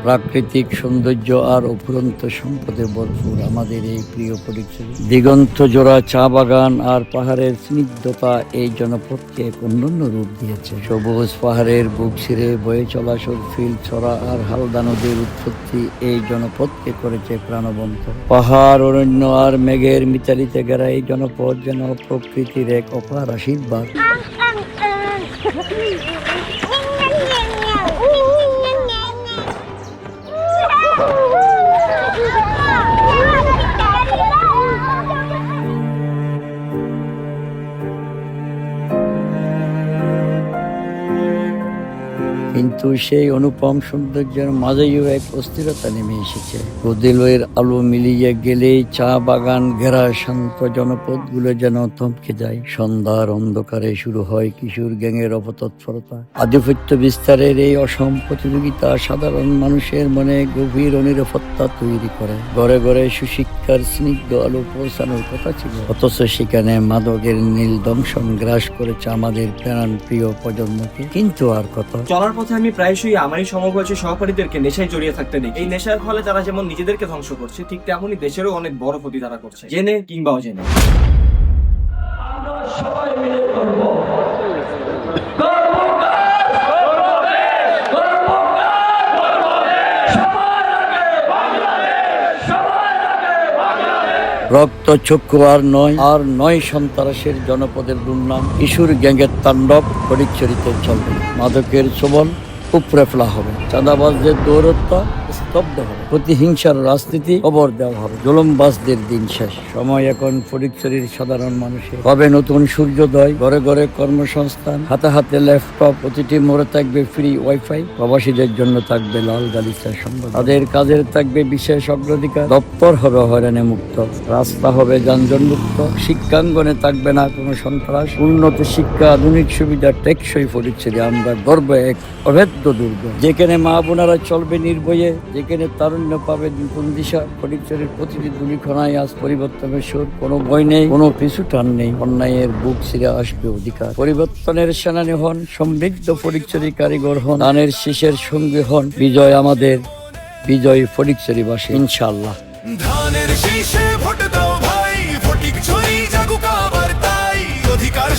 প্রাকৃতিক সৌন্দর্য আর অফুরন্ত সম্পদে ভরপুর আমাদের এই প্রিয় ফটিকছড়ি। দিগন্ত জোড়া চা বাগান আর পাহাড়ের স্নিগ্ধতা এই জনপদকে এক অনন্য রূপ দিয়েছে। সবুজ পাহাড়ের বুক ছিঁড়ে বয়ে চলা সরফিল ছড়া আর হালদা নদীর উৎপত্তি এই জনপদকে করেছে প্রাণবন্ত। পাহাড়, অরণ্য আর মেঘের মিতালিতে ঘেরা এই জনপদ যেন প্রকৃতির এক অপার আশীর্বাদ। কিন্তু সেই অনুপম সৌন্দর্যের মাঝেও এক অস্থিরতা নেমে এসেছে। রোদেলের আলো মিলিয়ে গেলেই চা বাগান ঘেরা শান্ত জনপদগুলো যেন থমকে যায়। সন্ধ্যার অন্ধকারে শুরু হয় কিশোর গ্যাংয়ের অপতৎপরতা। আধিপত্য বিস্তারের এই অসম প্রতিযোগিতা সাধারণ মানুষের মনে গভীর অনিরাপত্তা তৈরি করে। ঘরে ঘরে সুশিক্ষার স্নিগ্ধ আলো পৌঁছানোর কথা ছিল, অথচ সেখানে মাদকের নীল দংশন গ্রাস করেছে আমাদের প্রাণ প্রিয় প্রজন্মকে। কিন্তু আর কত, চলার পথে আমি প্রায়শই আমারই সমবয়সী সহপাঠীদেরকে নেশায় জড়িয়ে থাকতে দেখি। এই নেশার ফলে তারা যেমন নিজেদেরকে ধ্বংস করছে, ঠিক তেমনই দেশেরও অনেক বড় ক্ষতি তারা করছে, জেনে কিংবা অজেনে। আমরা সবাই মিলে করব। রক্ত চক্ষু আর নয় সন্ত্রাসের জনপদের দুর্নাম, কিশোর গ্যাংয়ের তাণ্ডব ফটিকছড়িতে চলবে। মাদকের ছোবল উপড়ে ফেলা হবে, চাঁদাবাজদের দৌরত্ব স্তব্ধ হবে, প্রতিহিংসার রাজনীতি খবর দেওয়া হবে, জুলুমবাজদের দিন শেষ। সময় এখন ফটিকছড়ির সাধারণ মানুষের। হবে নতুন সূর্যোদয়, ঘরে ঘরে কর্মসংস্থান, হাতে হাতে ল্যাপটপ, প্রতিটি মোড়ে থাকবে ফ্রি ওয়াইফাই, প্রবাসীদের জন্য থাকবে লাল গালিচার সংবাদ, তাদের কাজের থাকবে বিশেষ অগ্রাধিকার, দপ্তর হবে হয়রানি মুক্ত, রাস্তা হবে যানজট মুক্ত, শিক্ষাঙ্গনে থাকবে না কোনো সন্ত্রাস, উন্নত শিক্ষা, আধুনিক সুবিধা, টেকসই ফটিকছড়ি আমরা গর্ব এক অভেদ্য দুর্গ, যেখানে মা বোনেরা চলবে নির্ভয়ে, যেখানে তারুণ্য পাবে নতুন দিশা। ফটিকছড়ির প্রতিটি দুলিখনায় আজ পরিবর্তনের সুর, কোনো বই নেই, কোনো পিছু টান নেই, অন্যায়ের বুক ছিঁড়ে আসবে অধিকার। পরিবর্তনের সেনানী হন, সমৃদ্ধ ফটিকছড়ি কারিগর হন, ধানের শীষের সঙ্গী হন, বিজয় আমাদের, বিজয় ফটিকছড়িবাসী ইনশাআল্লাহ। ধানের শীষে ভোট দাও ভাই, ফটিকছড়ি জাগুক আবার তাই, অধিকার